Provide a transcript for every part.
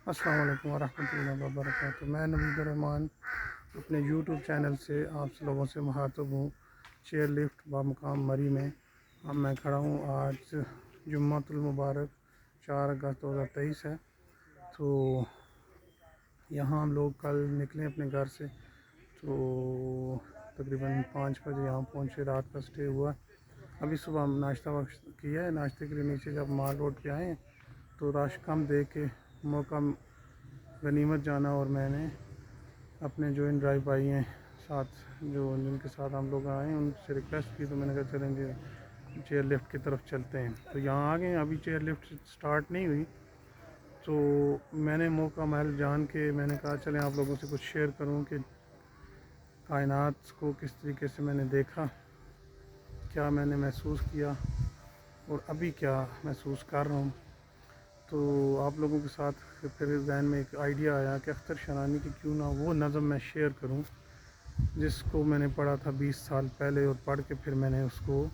السلام علیکم ورحمۃ اللہ وبرکاتہ۔ میں نوید الرحمان اپنے یوٹیوب چینل سے آپ لوگوں سے مخاطب ہوں۔ چیئر لفٹ بامقام مری میں اب میں کھڑا ہوں۔ آج جمعہ المبارک 4 اگست 2023 ہے۔ تو یہاں ہم لوگ کل نکلے اپنے گھر سے، تو تقریباً 5 بجے یہاں پہنچے، رات کا سٹے ہوا۔ ابھی صبح ہم ناشتہ کیا ہے، ناشتے کے لیے نیچے جب مال روڈ پہ آئے ہیں تو رش کم دیکھ کے موقع غنیمت جانا، اور میں نے اپنے جو ان ڈرائیو بھائی ہیں ساتھ، جو جن کے ساتھ ہم لوگ آئے ہیں، ان سے ریکویسٹ کی، تو میں نے کہا چلیں گے چیئر لفٹ کی طرف چلتے ہیں۔ تو یہاں آ گئے ہیں، ابھی چیئر لفٹ سٹارٹ نہیں ہوئی، تو میں نے موقع محل جان کے میں نے کہا چلیں آپ لوگوں سے کچھ شیئر کروں کہ کائنات کو کس طریقے سے میں نے دیکھا، کیا میں نے محسوس کیا اور ابھی کیا محسوس کر رہا ہوں۔ تو آپ لوگوں کے ساتھ پھر ذہن میں ایک آئیڈیا آیا کہ اختر شنانی کی کیوں نہ وہ نظم میں شیئر کروں جس کو میں نے پڑھا تھا 20 سال پہلے، اور پڑھ کے پھر میں نے اس کو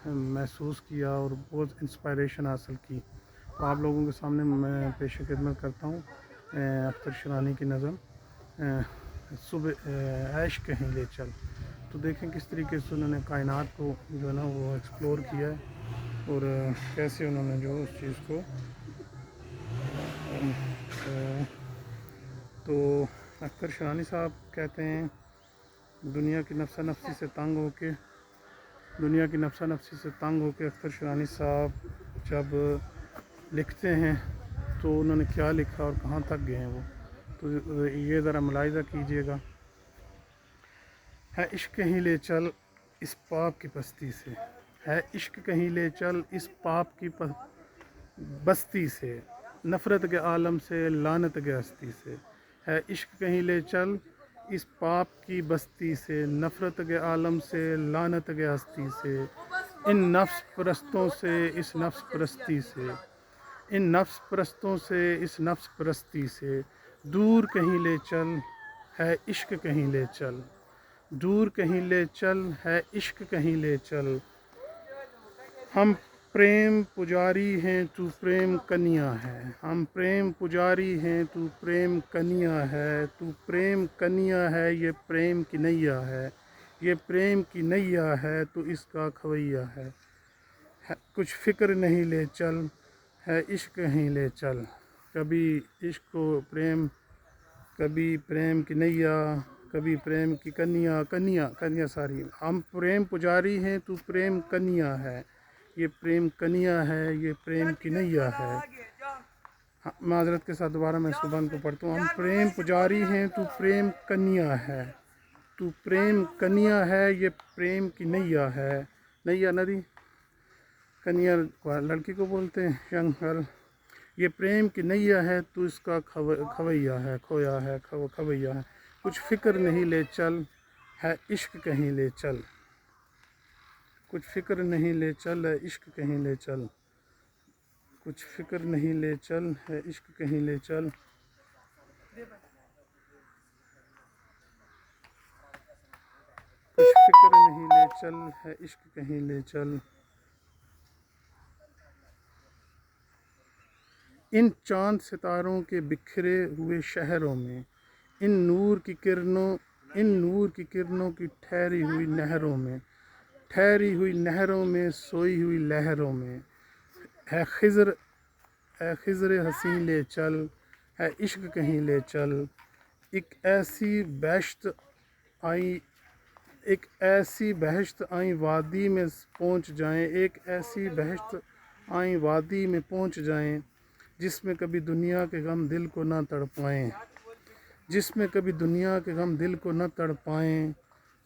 محسوس کیا اور بہت انسپائریشن حاصل کی۔ تو آپ لوگوں کے سامنے میں پیش خدمت کرتا ہوں اختر شنانی کی نظم صبح عیش کہیں لے چل۔ تو دیکھیں کس طریقے سے انہوں نے کائنات کو جو ہے نا وہ ایکسپلور کیا ہے، اور کیسے انہوں نے جو اس چیز کو تو اختر شنانی صاحب کہتے ہیں دنیا کی نفسا نفسی سے تنگ ہو کے اختر شنانی صاحب جب لکھتے ہیں تو انہوں نے کیا لکھا اور کہاں تک گئے ہیں وہ، تو یہ ذرا ملاحظہ کیجئے گا۔ ہے عشق کہیں لے چل اس پاپ کی پستی سے، ہے عشق کہیں لے چل اس پاپ کی بستی سے، نفرت کے عالم سے لعنت کے ہستی سے۔ ہے عشق کہیں لے چل اس پاپ کی بستی سے، نفرت کے عالم سے لعنت کے ہستی سے، ان نفس پرستوں سے اس نفس پرستی سے، ان نفس پرستوں سے اس نفس پرستی سے، دور کہیں لے چل ہے عشق کہیں لے چل، دور کہیں لے چل ہے عشق کہیں لے چل۔ ہم پریم پجاری ہیں تو پریم کنیا ہے، ہم پریم پجاری ہیں تو پریم کنیا ہے، تو پریم کنیا ہے یہ پریم کی نیا ہے، یہ پریم کی نیا ہے تو اس کا کھویا ہے۔ کچھ فکر نہیں لے چل ہے عشق کہیں لے چل، کبھی عشق کو پریم، کبھی پریم کی نیا، کبھی پریم کی کنیا ساری۔ ہم پریم پجاری ہیں تو پریم کنیا ہے، یہ پریم کنیا ہے یہ پریم کی نیا ہے۔ معذرت کے ساتھ دوبارہ میں اس کو بند کو پڑھتا ہوں۔ ہم پریم پجاری ہیں تو پریم کنیا ہے، تو پریم کنیا ہے یہ پریم کی نیا ہے۔ نیا ندی، کنیا لڑکی کو بولتے ہیں، ینگ گرل۔ یہ پریم کی نیا ہے تو اس کا کھویا ہے، کھویا ہے، کھویا ہے۔ کچھ فکر نہیں لے چل ہے عشق کہیں لے چل، کچھ فکر نہیں لے چل ہے عشق کہیں لے چل، کچھ فکر نہیں لے چل ہے عشق کہیں لے چل۔ کچھ فکر نہیں لے چل ہے عشق کہیں لے چل۔ ان چاند ستاروں کے بکھرے ہوئے شہروں میں، ان نور کی کرنوں کی ٹھہری ہوئی نہروں میں، ٹھہری ہوئی نہروں میں، سوئی ہوئی لہروں میں، اے خضر حسین لے چل ہے عشق کہیں لے چل۔ ایک ایسی بہشت آئیں وادی میں پہنچ جائیں، ایک ایسی بہشت آئیں وادی میں پہنچ جائیں، جس میں کبھی دنیا کے غم دل کو نہ تڑپائیں، جس میں کبھی دنیا کے غم دل کو نہ تڑپائیں،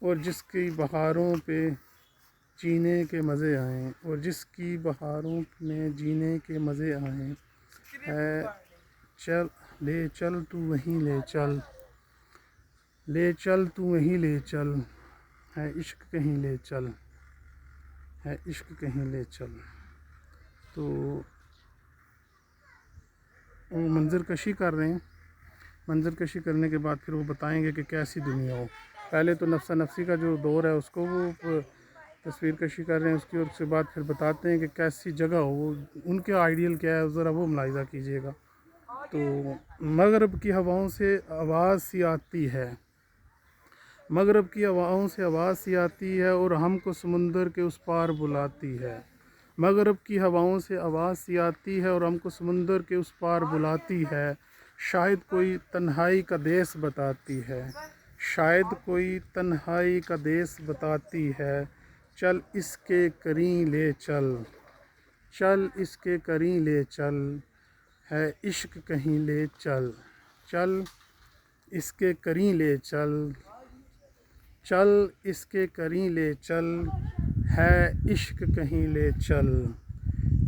اور جس کی بہاروں پہ جینے کے مزے آئیں، اور جس کی بہاروں میں جینے کے مزے آئیں۔ لے چل تو وہیں لے چل، لے چل تو وہیں لے چل ہے عشق کہیں لے چل، ہے عشق کہیں لے چل۔ تو وہ منظر کشی کر رہے ہیں، منظر کشی کرنے کے بعد پھر وہ بتائیں گے کہ کیسی دنیا ہو۔ پہلے تو نفسا نفسی کا جو دور ہے اس کو وہ تصویر کشی کر رہے ہیں اس کی، اور اس کے بعد پھر بتاتے ہیں کہ کیسی جگہ ہو، ان کے آئیڈیل کیا ہے، ذرا وہ ملاحظہ کیجیے گا۔ تو مغرب کی ہواؤں سے آواز سی آتی ہے، مغرب کی ہواؤں سے آواز سی آتی ہے اور ہم کو سمندر کے اس پار بلاتی ہے، مغرب کی ہواؤں سے آواز سی آتی ہے اور ہم کو سمندر کے اس پار بلاتی ہے، شاید کوئی تنہائی کا دیس بتاتی ہے، شاید کوئی تنہائی کا دیس بتاتی ہے، چل اس کے قریب لے چل، چل اس کے قریب لے چل، ہے عشق کہیں لے چل، چل اس کے قریب لے چل، چل اس کے قریب لے چل، ہے عشق کہیں لے چل،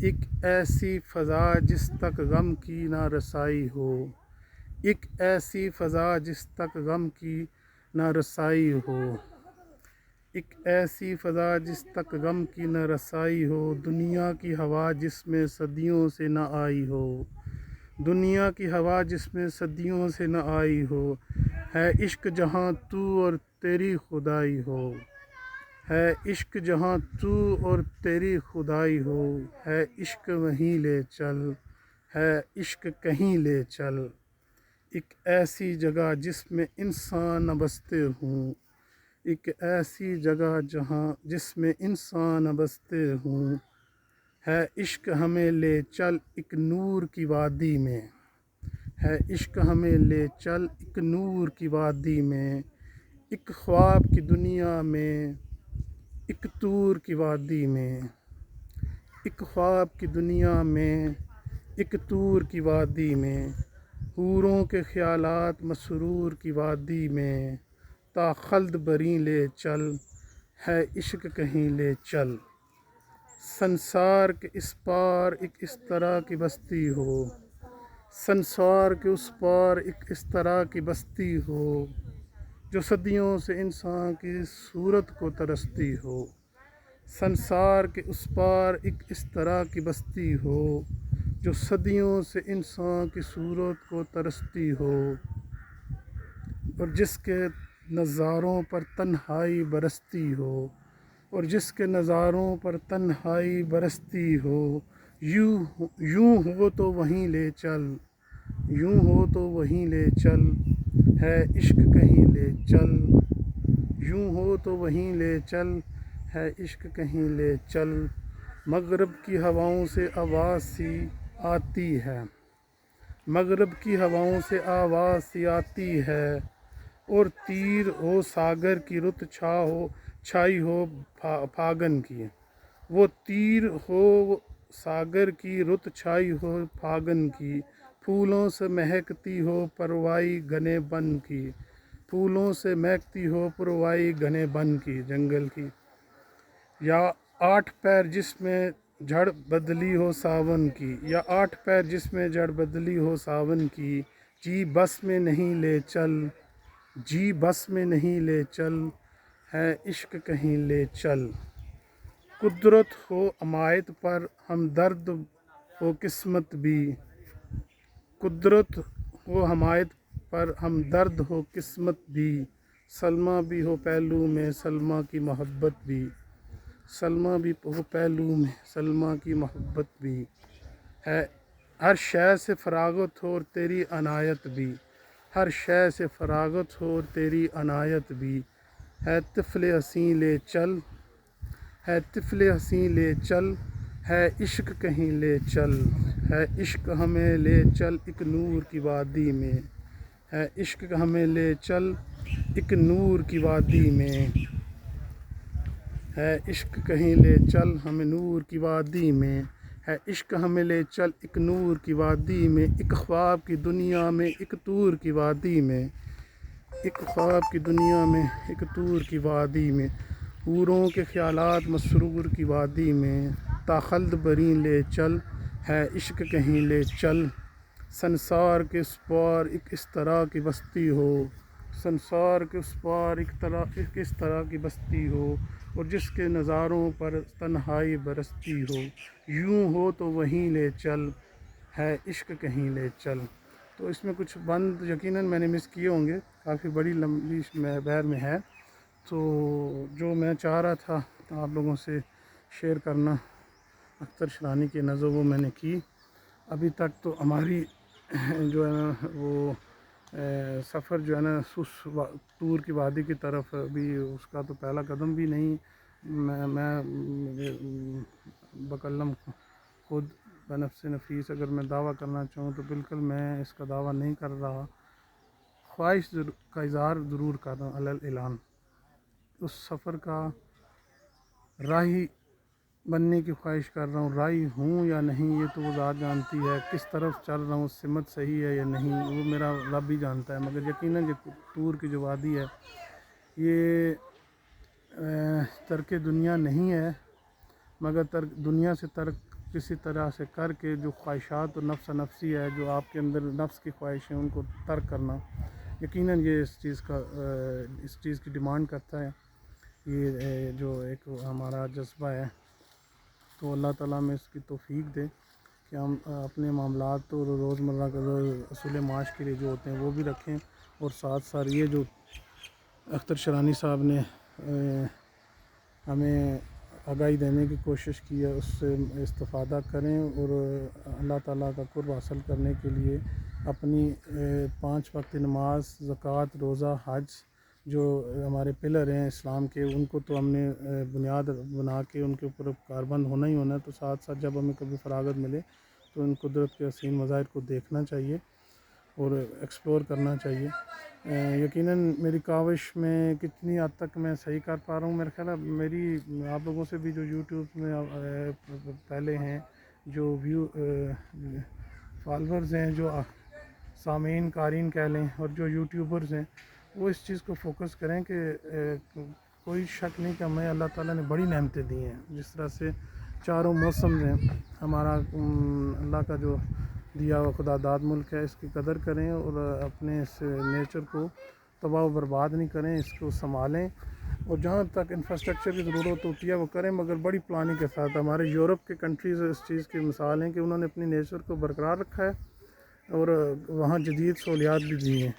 ایک ایسی فضا جس تک غم کی نہ رسائی ہو، ایک ایسی فضا جس تک غم کی نہ رسائی ہو، ایک ایسی فضا جس تک غم کی نہ رسائی ہو، دنیا کی ہوا جس میں صدیوں سے نہ آئی ہو، دنیا کی ہوا جس میں صدیوں سے نہ آئی ہو، ہے عشق جہاں تو اور تیری خدائی ہو، ہے عشق جہاں تو اور تیری خدائی ہو، ہے عشق وہیں لے چل، ہے عشق کہیں لے چل، ایک ایسی جگہ جس میں انسان نہ بستے ہوں، ایک ایسی جگہ جس میں انسان نہ بستے ہوں، ہے عشق ہمیں لے چل ایک نور کی وادی میں، ہے عشق ہمیں لے چل ایک نور کی وادی میں، ایک خواب کی دنیا میں، ایک طور کی وادی میں، ایک خواب کی دنیا میں، ایک طور کی وادی میں، حوروں کے خیالات مسرور کی وادی میں، تا خلد بریں لے چل، ہے عشق کہیں لے چل، سنسار کے اس پار ایک اس طرح کی بستی ہو، سنسار کے اس پار ایک اس طرح کی بستی ہو، جو صدیوں سے انسان کی صورت کو ترستی ہو، سنسار کے اس پار ایک اس طرح کی بستی ہو، جو صدیوں سے انسان کی صورت کو ترستی ہو، اور جس کے نظاروں پر تنہائی برستی ہو، اور جس کے نظاروں پر تنہائی برستی ہو، یوں ہو تو وہیں لے چل، یوں ہو تو وہیں لے چل، ہے عشق کہیں لے چل، یوں ہو تو وہیں لے چل، ہے عشق کہیں لے چل، مغرب کی ہواؤں سے آواز سی آتی ہے، مغرب کی ہواؤں سے آواز سی آتی ہے، اور تیر ہو ساگر کی رت چھائی ہو پھاگن کی، وہ تیر ہو ساگر کی رت چھائی ہو پھاگن کی، پھولوں سے مہکتی ہو پروائی گھنے بن کی، پھولوں سے مہکتی ہو پروائی گھنے بن کی، جنگل کی، یا 8 پیر جس میں جھڑ بدلی ہو ساون کی، یا 8 پیر جس میں جھڑ بدلی ہو ساون کی، جی بس میں نہیں لے چل، جی بس میں نہیں لے چل، ہے عشق کہیں لے چل، قدرت ہو عمایت پر ہمدرد ہو قسمت بھی، قدرت ہو حمایت پر ہمدرد ہو قسمت بھی، سلمیٰ بھی ہو پہلو میں سلمیٰ کی محبت بھی، سلمیٰ بھی ہو پہلو میں سلمیٰ کی محبت بھی، ہے ہر شے سے فراغت ہو اور تیری عنایت بھی، ہر شے سے فراغت ہو اور تیری عنایت بھی، ہے طفل حسین لے چل، ہے طفل حسین لے چل، ہے عشق کہیں لے چل، ہے عشق ہمیں لے چل ایک نور کی وادی میں، ہے عشق ہمیں لے چل ایک نور کی وادی میں، ہے عشق کہیں لے چل ہمیں نور کی وادی میں، ہے عشق ہمیں لے چل ایک نور کی وادی میں، ایک خواب کی دنیا میں، ایک طور کی وادی میں، ایک خواب کی دنیا میں، ایک طور کی وادی میں، حوروں کے خیالات مسرور کی وادی میں، تا خلد بریں لے چل، ہے عشق کہیں لے چل، سنسار کے اس پار ایک اس طرح کی بستی ہو، سنسار کے اس پار ایک اس طرح کی بستی ہو، اور جس کے نظاروں پر تنہائی برستی ہو، یوں ہو تو وہیں لے چل، ہے عشق کہیں لے چل۔ تو اس میں کچھ بند یقیناً میں نے مس کیے ہوں گے، کافی بڑی لمبی بحر میں ہے، تو جو میں چاہ رہا تھا آپ لوگوں سے شیئر کرنا اختر شیرانی کی نظم وہ میں نے کی۔ ابھی تک تو ہماری جو ہے نا وہ سفر جو ہے نا طور کی وادی کی طرف بھی اس کا تو پہلا قدم بھی نہیں. میں بکلم خود بنفس نفیس اگر میں دعویٰ کرنا چاہوں تو بالکل میں اس کا دعویٰ نہیں کر رہا. خواہش کا اظہار ضرور کر رہا ہوں علی الاعلان. اس سفر کا راہی بننے کی خواہش کر رہا ہوں. راہی ہوں یا نہیں یہ تو وہ ذات جانتی ہے. کس طرف چل رہا ہوں سمت صحیح ہے یا نہیں وہ میرا رب ہی جانتا ہے. مگر یقیناً یہ طور کی جو وادی ہے یہ ترک دنیا نہیں ہے، مگر دنیا سے ترک کسی طرح سے کر کے جو خواہشات اور نفس نفسی ہے، جو آپ کے اندر نفس کی خواہش ہے، ان کو ترک کرنا یقیناً یہ اس چیز کی ڈیمانڈ کرتا ہے. یہ جو ایک ہمارا جذبہ ہے تو اللہ تعالیٰ میں اس کی توفیق دے کہ ہم اپنے معاملات تو روزمرہ کا اصول معاش کے لیے جو ہوتے ہیں وہ بھی رکھیں، اور ساتھ ساتھ یہ جو اختر شرانی صاحب نے ہمیں آگاہی دینے کی کوشش کی ہے اس سے استفادہ کریں، اور اللہ تعالیٰ کا قرب حاصل کرنے کے لیے اپنی 5 وقت نماز، زکوٰۃ، روزہ، حج جو ہمارے پلر ہیں اسلام کے، ان کو تو ہم نے بنیاد بنا کے ان کے اوپر کاربند ہونا ہی ہونا ہے. تو ساتھ ساتھ جب ہمیں کبھی فراغت ملے تو ان قدرت کے حسین مظاہر کو دیکھنا چاہیے اور ایکسپلور کرنا چاہیے. یقیناً میری کاوش میں کتنی حد تک میں صحیح کر پا رہا ہوں، میرا خیال ہے میری آپ لوگوں سے بھی جو یوٹیوب میں پہلے ہیں جو فالورز ہیں، جو سامعین قارئین کہہ لیں، اور جو یوٹیوبرز ہیں وہ اس چیز کو فوکس کریں کہ کوئی شک نہیں کہ ہمیں اللہ تعالیٰ نے بڑی نعمتیں دی ہیں. جس طرح سے چاروں موسم ہیں ہمارا اللہ کا جو دیا ہوا خدا داد ملک ہے، اس کی قدر کریں اور اپنے اس نیچر کو تباہ و برباد نہیں کریں، اس کو سنبھالیں، اور جہاں تک انفراسٹرکچر کی ضرورت ہوتی ہے وہ کریں، مگر بڑی پلاننگ کے ساتھ. ہمارے یورپ کے کنٹریز اس چیز کی مثال ہیں کہ انہوں نے اپنی نیچر کو برقرار رکھا ہے اور وہاں جدید سہولیات بھی دی ہیں.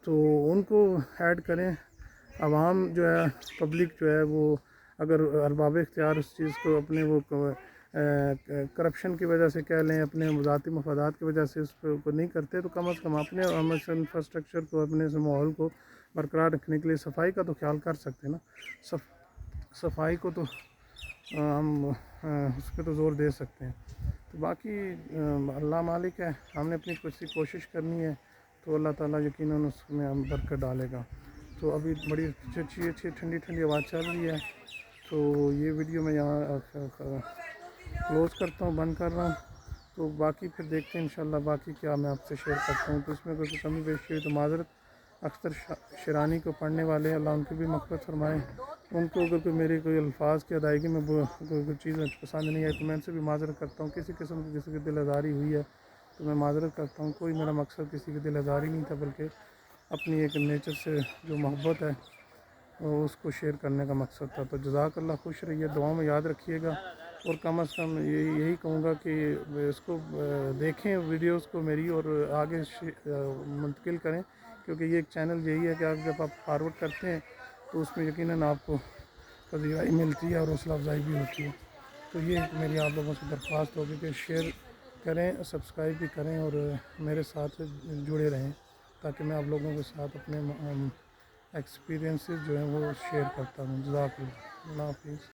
تو ان کو ایڈ کریں. عوام جو ہے، پبلک جو ہے، وہ اگر ارباب اختیار اس چیز کو اپنے وہ کرپشن کی وجہ سے کہہ لیں، اپنے ذاتی مفادات کی وجہ سے اس کو نہیں کرتے، تو کم از کم اپنے انفراسٹرکچر کو، اپنے اس ماحول کو برقرار رکھنے کے لیے صفائی کا تو خیال کر سکتے ہیں نا. صفائی کو تو ہم اس پہ تو زور دے سکتے ہیں. تو باقی اللہ مالک ہے، ہم نے اپنی کوشش کرنی ہے تو اللہ تعالیٰ یقیناً اس میں ہم برکت ڈالے گا. تو ابھی بڑی اچھی ٹھنڈی ہوا چل رہی ہے، تو یہ ویڈیو میں یہاں کلوز کرتا ہوں، بند کر رہا ہوں. تو باقی پھر دیکھتے ہیں انشاءاللہ باقی کیا میں آپ سے شیئر کرتا ہوں. تو اس میں کوئی کمی بیشی ہوئی تو معذرت. اختر شرانی کو پڑھنے والے اللہ ان کی بھی مغفرت فرمائے. ان کو اگر کوئی میری کوئی الفاظ کی ادائیگی میں کوئی چیز پسند نہیں آئی تو میں ان سے بھی معذرت کرتا ہوں. کسی قسم کی کسی کی دل آزاری ہوئی ہے تو میں معذرت کرتا ہوں. کوئی میرا مقصد کسی کی دل آزاری نہیں تھا، بلکہ اپنی ایک نیچر سے جو محبت ہے اس کو شیئر کرنے کا مقصد تھا. تو جزاک اللہ. خوش رہیے، دعاؤں میں یاد رکھیے گا، اور کم از کم یہی کہوں گا کہ اس کو دیکھیں ویڈیوز کو میری، اور آگے منتقل کریں، کیونکہ یہ ایک چینل یہی ہے کہ جب آپ فارورڈ کرتے ہیں تو اس میں یقیناً آپ کو پذیرائی ملتی ہے اور حوصلہ افزائی بھی ہوتی ہے. تو یہ میری آپ لوگوں سے درخواست ہوگی کہ شیئر کریں، سبسکرائب بھی کریں، اور میرے ساتھ جڑے رہیں تاکہ میں آپ لوگوں کے ساتھ اپنے ایکسپیرینسز جو ہیں وہ شیئر کرتا ہوں. جزاک اللہ. اللہ حافظ.